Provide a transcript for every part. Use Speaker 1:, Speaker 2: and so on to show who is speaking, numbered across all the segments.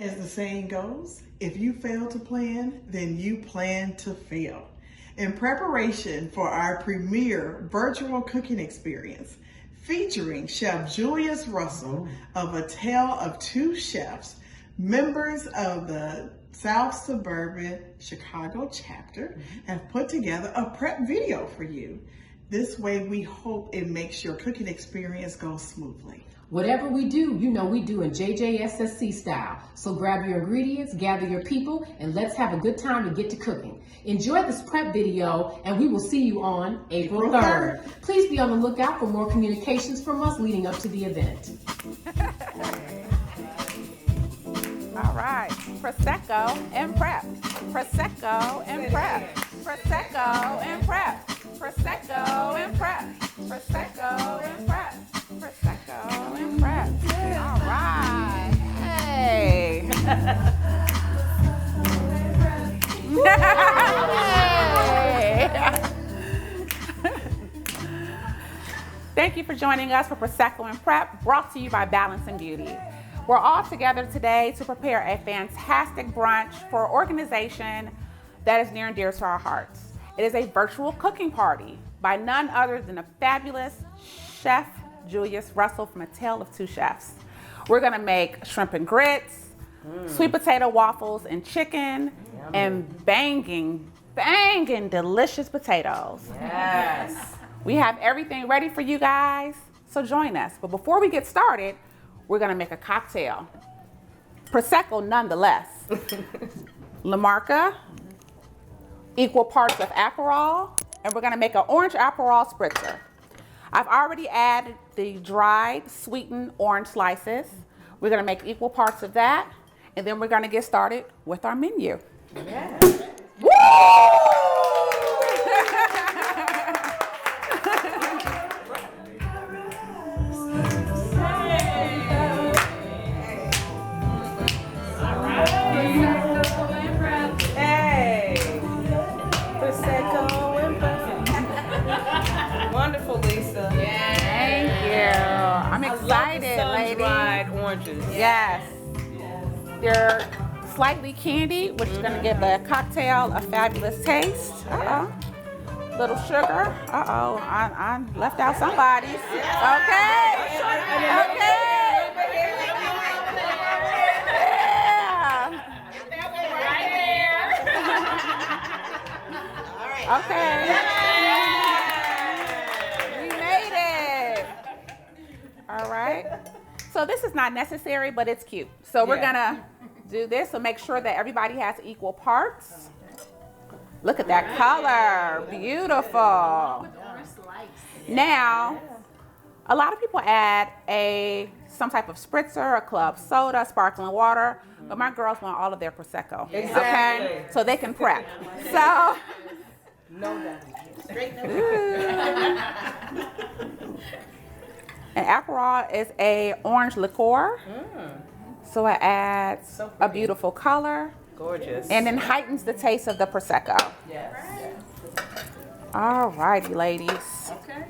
Speaker 1: As the saying goes, if you fail to plan, then you plan to fail. In preparation for our premier virtual cooking experience, featuring Chef Julius Russell of A Tale of Two Chefs, members of the South Suburban Chicago chapter have put together a prep video for you. This way, we hope it makes your cooking experience go smoothly.
Speaker 2: Whatever we do, you know we do in JJSSC style. So grab your ingredients, gather your people, and let's have a good time and get to cooking. Enjoy this prep video, and we will see you on April 3rd. Please be on the lookout for more communications from us leading up to the event.
Speaker 3: All right, Prosecco and prep. Prosecco and prep. Prosecco and prep. Prosecco and prep. Prosecco and prep. Prosecco and prep. All right. Hey. Hey. Thank you for joining us for Prosecco and Prep, brought to you by Balance and Beauty. We're all together today to prepare a fantastic brunch for an organization that is near and dear to our hearts. It is a virtual cooking party by none other than the fabulous Chef Julius Russell from A Tale of Two Chefs. We're gonna make shrimp and grits, sweet potato waffles and chicken, and banging delicious potatoes.
Speaker 2: Yes.
Speaker 3: We have everything ready for you guys, so join us. But before we get started, we're gonna make a cocktail. Prosecco nonetheless. La Marca, equal parts of Aperol, and we're gonna make an orange Aperol spritzer. I've already added the dried sweetened orange slices. We're gonna make equal parts of that, and then we're gonna get started with our menu.
Speaker 2: Yeah.
Speaker 3: Woo!
Speaker 4: Wonderful, Lisa.
Speaker 3: Thank you. I'm excited, ladies.
Speaker 4: Sun-dried oranges.
Speaker 3: Yes. They're slightly candied, which is going to give the cocktail a fabulous taste. Uh-oh. Little sugar. Uh-oh. I left out somebody's. Okay. Okay. Yeah. Okay. All right. So this is not necessary, but it's cute. So we're gonna do this. So make sure that everybody has equal parts. Look at that color. Beautiful. Now, a lot of people add some type of spritzer, a club soda, sparkling water, but my girls want all of their Prosecco.
Speaker 4: Exactly.
Speaker 3: Okay? So they can prep. So.
Speaker 4: No doubt.
Speaker 3: And Aperol is a orange liqueur, so it adds a beautiful color.
Speaker 4: Gorgeous.
Speaker 3: And then heightens the taste of the Prosecco.
Speaker 4: Yes.
Speaker 3: All righty, ladies.
Speaker 4: Okay.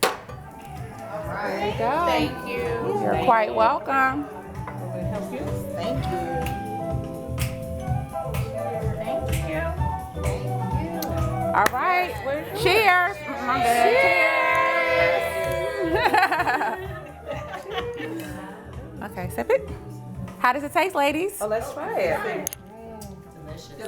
Speaker 3: There you go.
Speaker 4: Thank you.
Speaker 3: You're quite welcome.
Speaker 4: Help you? Thank you. Thank you.
Speaker 3: All right. Cheers. Cheers. Okay, sip it. How does it taste, ladies?
Speaker 4: Oh, let's try it.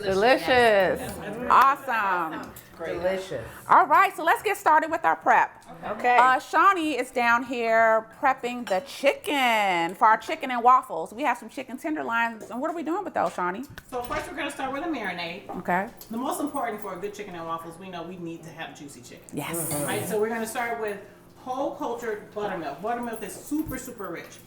Speaker 3: Delicious. Awesome.
Speaker 4: Delicious.
Speaker 3: All right, so let's get started with our prep.
Speaker 4: Okay.
Speaker 3: Shawnee is down here prepping the chicken for our chicken and waffles. We have some chicken tenderloins. And what are we doing with those, Shawnee?
Speaker 5: So first we're gonna start with a marinade.
Speaker 3: Okay.
Speaker 5: The most important for a good chicken and waffles, we know we need to have juicy chicken.
Speaker 3: Yes.
Speaker 5: Right, so we're gonna start with whole cultured buttermilk. Buttermilk is super, super rich.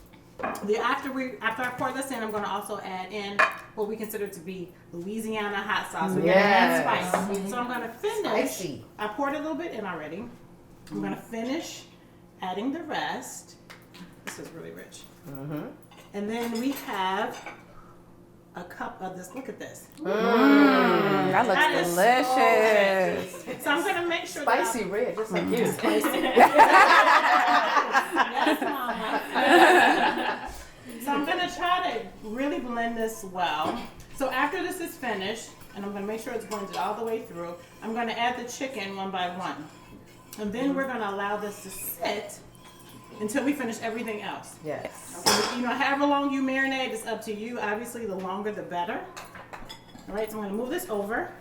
Speaker 5: After I pour this in, I'm gonna also add in what we consider to be Louisiana hot sauce. We're gonna add spice. So I'm gonna finish.
Speaker 4: Spicy.
Speaker 5: I poured a little bit in already. I'm gonna finish adding the rest. This is really rich. And then we have a cup of this. Look at this.
Speaker 3: That looks
Speaker 5: That is
Speaker 3: delicious.
Speaker 5: So rich. So I'm gonna make sure
Speaker 4: Spicy red, just like you.
Speaker 5: Yes, Mama. So I'm gonna to try to really blend this well. So after this is finished, and I'm going to make sure it's blended all the way through, I'm going to add the chicken one by one. And then we're going to allow this to sit until we finish everything else.
Speaker 4: Yes.
Speaker 5: So, you know, however long you marinate, it's up to you. Obviously, the longer the better. All right, so I'm going to move this over.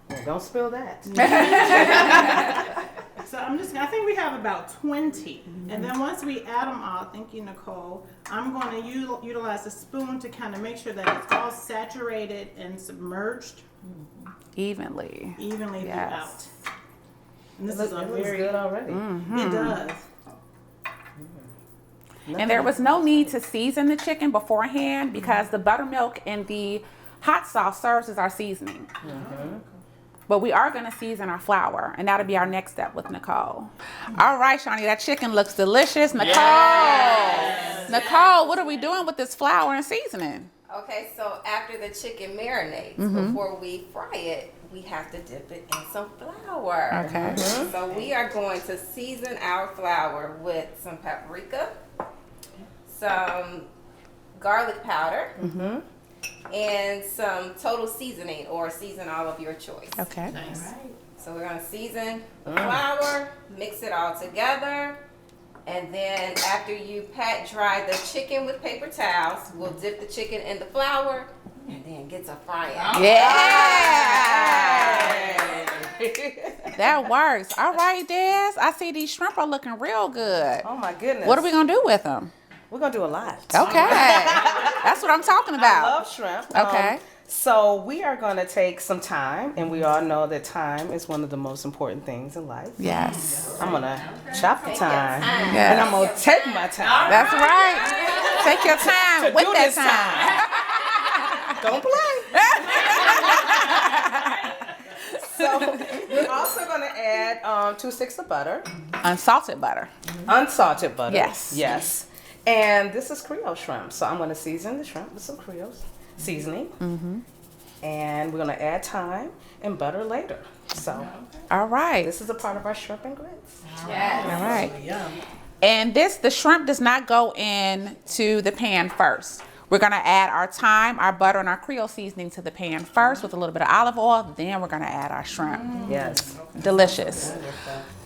Speaker 4: Well, don't spill that.
Speaker 5: So I think we have about 20. And then once we add them all, thank you, Nicole, I'm going to utilize a spoon to kind of make sure that it's all saturated and submerged
Speaker 3: Evenly.
Speaker 5: evenly
Speaker 3: Yes.
Speaker 5: throughout. And this
Speaker 4: It
Speaker 5: is a
Speaker 4: looks
Speaker 5: very
Speaker 4: good already.
Speaker 5: It does.
Speaker 3: And there was no need to season the chicken beforehand because the buttermilk and the hot sauce serves as our seasoning. But we are going to season our flour, and that'll be our next step with Nicole. All right, Shawnee, that chicken looks delicious. Nicole, Nicole, what are we doing with this flour and seasoning?
Speaker 6: Okay, so after the chicken marinates, before we fry it, we have to dip it in some flour.
Speaker 3: Okay.
Speaker 6: So we are going to season our flour with some paprika, some garlic powder, and some total seasoning or season all of your choice.
Speaker 3: Okay.
Speaker 6: So we're gonna season the flour, mix it all together, and then after you pat dry the chicken with paper towels, we'll dip the chicken in the flour and then get to frying.
Speaker 3: Yeah. That works. All right, Des. I see these shrimp are looking real good.
Speaker 4: Oh my goodness.
Speaker 3: What are we going to do with them?
Speaker 4: We're gonna do a lot.
Speaker 3: Okay. That's what I'm talking
Speaker 4: I
Speaker 3: about.
Speaker 4: love shrimp.
Speaker 3: Okay.
Speaker 4: So we are gonna take some time, and we all know that time is one of the most important things in life.
Speaker 3: Yes.
Speaker 4: I'm gonna chop the time, and
Speaker 3: Yes.
Speaker 4: I'm gonna take my time.
Speaker 3: That's right. Take your time
Speaker 4: To
Speaker 3: with
Speaker 4: do
Speaker 3: that
Speaker 4: this
Speaker 3: time.
Speaker 4: Don't play. So we're also gonna add 2 sticks of butter,
Speaker 3: Unsalted butter.
Speaker 4: unsalted butter.
Speaker 3: Yes.
Speaker 4: Yes. And this is Creole shrimp, so I'm gonna season the shrimp with some Creole seasoning, and we're gonna add thyme and butter later. So
Speaker 3: All right.
Speaker 4: this is a part of our shrimp and grits.
Speaker 3: All right. And the shrimp does not go into the pan first. We're gonna add our thyme, our butter, and our Creole seasoning to the pan first with a little bit of olive oil. Then we're gonna add our shrimp.
Speaker 4: Yes.
Speaker 3: Delicious.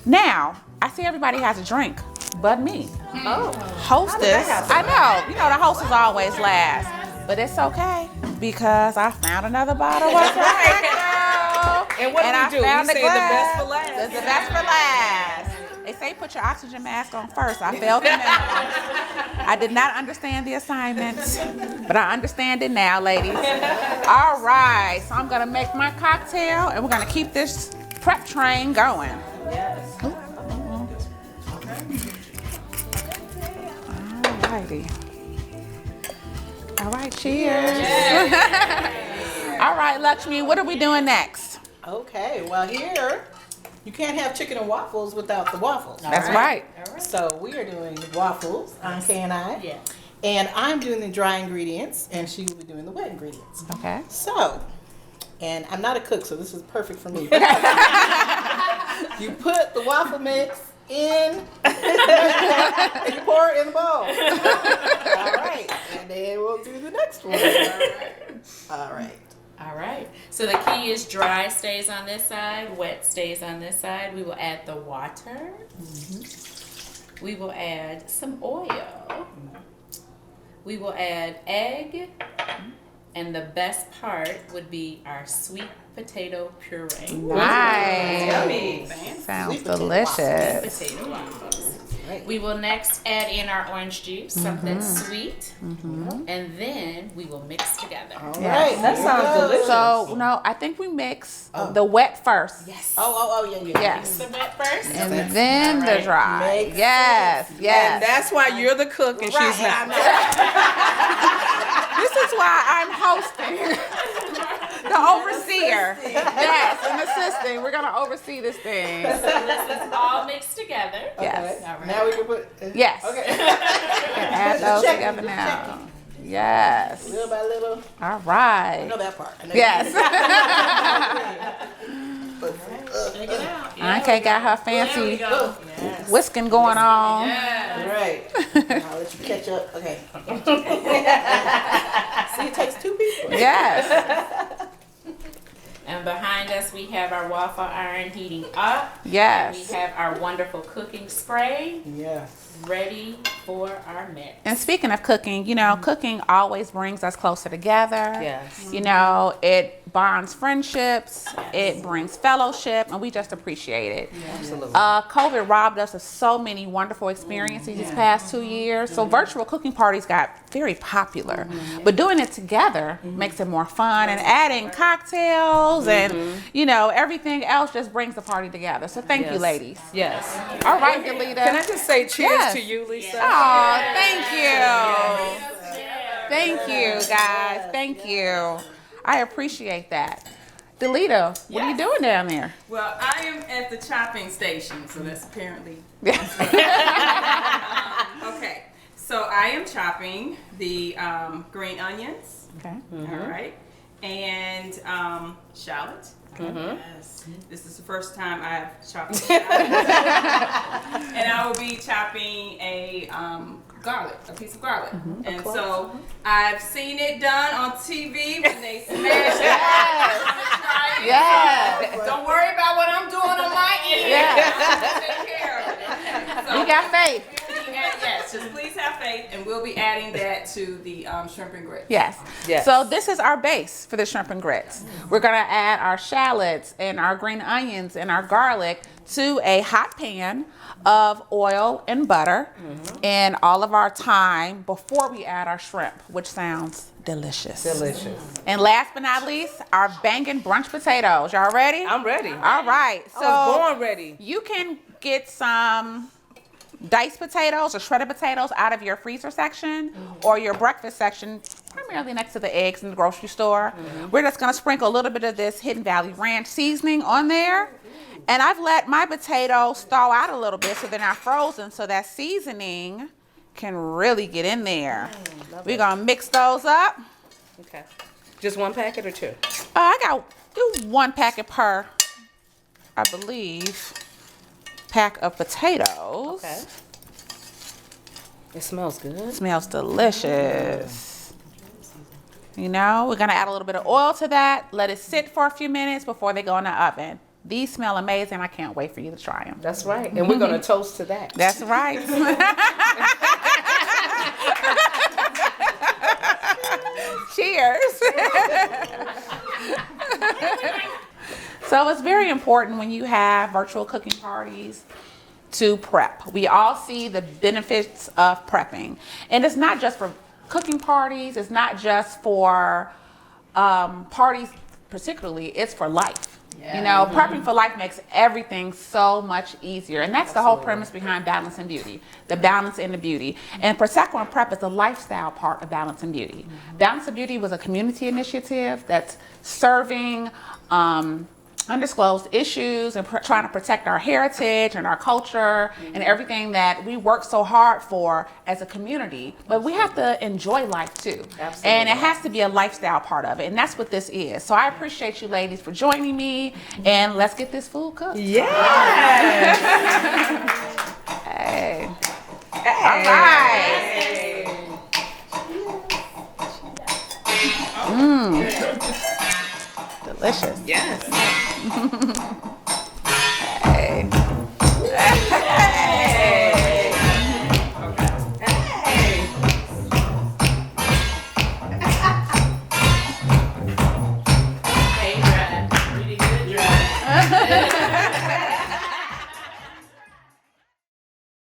Speaker 3: Now, I see everybody has a drink, but me.
Speaker 4: Oh.
Speaker 3: Hostess. I know. You know the host is always last, but it's okay because I found another bottle of Prosecco.
Speaker 4: And what do
Speaker 3: I
Speaker 4: we do?
Speaker 3: found
Speaker 4: We
Speaker 3: a
Speaker 4: say the
Speaker 3: glass.
Speaker 4: best for last.
Speaker 3: It's the best for last. They say put your oxygen mask on first. I failed the memo. I did not understand the assignment, but I understand it now, ladies. All right, so I'm gonna make my cocktail, and we're gonna keep this prep train going.
Speaker 4: Yes.
Speaker 3: Alrighty. All right, cheers. All right, Lakshmi, what are we doing next?
Speaker 7: Okay, well here, you can't have chicken and waffles without the waffles.
Speaker 3: That's right.
Speaker 7: So we are doing waffles on Kay and I. Yeah. And I'm doing the dry ingredients and she will be doing the wet ingredients.
Speaker 3: Okay.
Speaker 7: So, and I'm not a cook, so this is perfect for me. You put the waffle mix in and you pour it in the bowl. All right. And then we'll do the next one. All right.
Speaker 8: All right. So the key is dry stays on this side, wet stays on this side. We will add the water. We will add some oil. We will add egg. And the best part would be our sweet potato puree.
Speaker 3: Nice.
Speaker 8: Yummy.
Speaker 3: Sounds
Speaker 7: Sweet potato
Speaker 3: delicious.
Speaker 8: Potato waffles. We will next add in our orange juice, something sweet, and then we will mix together.
Speaker 7: All
Speaker 3: Yes.
Speaker 7: right.
Speaker 4: That sounds delicious.
Speaker 3: So, no, I think we mix the wet first.
Speaker 8: Yes.
Speaker 7: Oh, yeah.
Speaker 3: Yes.
Speaker 8: The wet first.
Speaker 3: And then the
Speaker 8: Alright.
Speaker 3: dry.
Speaker 7: Makes
Speaker 3: Yes,
Speaker 4: And
Speaker 3: yes.
Speaker 4: that's why you're the cook and she's not.
Speaker 3: This is why I'm hosting. The overseer. Yes, an assistant. We're going to oversee this thing.
Speaker 8: So this is all mixed together.
Speaker 3: Yes.
Speaker 8: All right.
Speaker 7: Now we can put
Speaker 3: Yes.
Speaker 7: Okay.
Speaker 3: Add those
Speaker 7: Checking,
Speaker 3: together now. Yes.
Speaker 7: little by little.
Speaker 3: All
Speaker 7: I
Speaker 3: right.
Speaker 7: know that part. I know
Speaker 3: Yes.
Speaker 5: Check it out.
Speaker 3: Okay, got her
Speaker 8: There we
Speaker 3: fancy
Speaker 8: go.
Speaker 3: whisking going on.
Speaker 7: All right. I'll let you catch up. Okay.
Speaker 3: Yes.
Speaker 8: And behind us, we have our waffle iron heating up.
Speaker 3: Yes.
Speaker 8: We have our wonderful cooking spray
Speaker 7: Yes.
Speaker 8: ready for our mix.
Speaker 3: And speaking of cooking, you know, cooking always brings us closer together.
Speaker 4: Yes.
Speaker 3: You know, it bonds friendships, it brings fellowship, and we just appreciate it.
Speaker 4: Absolutely.
Speaker 3: COVID robbed us of so many wonderful experiences these past 2 years. So virtual cooking parties got very popular. But doing it together makes it more fun, and adding cocktails and, you know, everything else just brings the party together. So thank you,
Speaker 4: Yes.
Speaker 3: ladies.
Speaker 4: Yes.
Speaker 3: All right, Delita.
Speaker 4: Can I just say cheers
Speaker 3: Yes.
Speaker 4: to you, Lisa?
Speaker 3: Oh, thank you. Thank you, guys. Thank you. I appreciate that. Delita, what are you doing down there?
Speaker 9: Well, I am at the chopping station, so that's apparently okay. So I am chopping the green onions.
Speaker 3: Okay.
Speaker 9: All right, and shallot. Yes. This is the first time I've chopped a shallot. And I will be chopping a piece of garlic. And so I've seen it done on TV when they smash it. I'm gonna try it.
Speaker 3: Yes.
Speaker 9: Don't worry about what I'm doing on my end.
Speaker 3: Yes.
Speaker 9: I'm gonna take care of it. So,
Speaker 3: You got faith.
Speaker 9: yes, just please have faith, and we'll be adding that to the shrimp and grits.
Speaker 3: Yes.
Speaker 4: Yes.
Speaker 3: So this is our base for the shrimp and grits. We're gonna add our shallots and our green onions and our garlic to a hot pan of oil and butter and all of our thyme before we add our shrimp, which sounds delicious.
Speaker 4: Delicious.
Speaker 3: And last but not least, our banging brunch potatoes. Y'all ready?
Speaker 4: I'm ready.
Speaker 3: All right. So
Speaker 4: I was born ready.
Speaker 3: you can get some diced potatoes or shredded potatoes out of your freezer section or your breakfast section, primarily next to the eggs in the grocery store. We're just gonna sprinkle a little bit of this Hidden Valley Ranch seasoning on there. And I've let my potatoes thaw out a little bit so they're not frozen, so that seasoning can really get in there. We're gonna mix those up.
Speaker 4: Okay. Just one packet or two?
Speaker 3: I got do 1 packet per, I believe, pack of potatoes.
Speaker 4: Okay. It smells good.
Speaker 3: Smells delicious. You know, we're gonna add a little bit of oil to that. Let it sit for a few minutes before they go in the oven. These smell amazing. I can't wait for you to try them.
Speaker 4: That's right. And we're going to toast to that.
Speaker 3: That's right. Cheers. So it's very important when you have virtual cooking parties to prep. We all see the benefits of prepping. And it's not just for cooking parties. It's not just for parties particularly. It's for life. You know, prepping for life makes everything so much easier. And that's the whole premise behind Balance and Beauty, the balance in the beauty. And Prosecco and Prep is the lifestyle part of Balance and Beauty. Balance and Beauty was a community initiative that's serving undisclosed issues and trying to protect our heritage and our culture and everything that we work so hard for as a community. But we have to enjoy life too.
Speaker 4: Absolutely.
Speaker 3: And it has to be a lifestyle part of it. And that's what this is. So I appreciate you ladies for joining me, and let's get this food cooked.
Speaker 4: Yeah.
Speaker 3: Hey. All right. Delicious.
Speaker 4: Yes.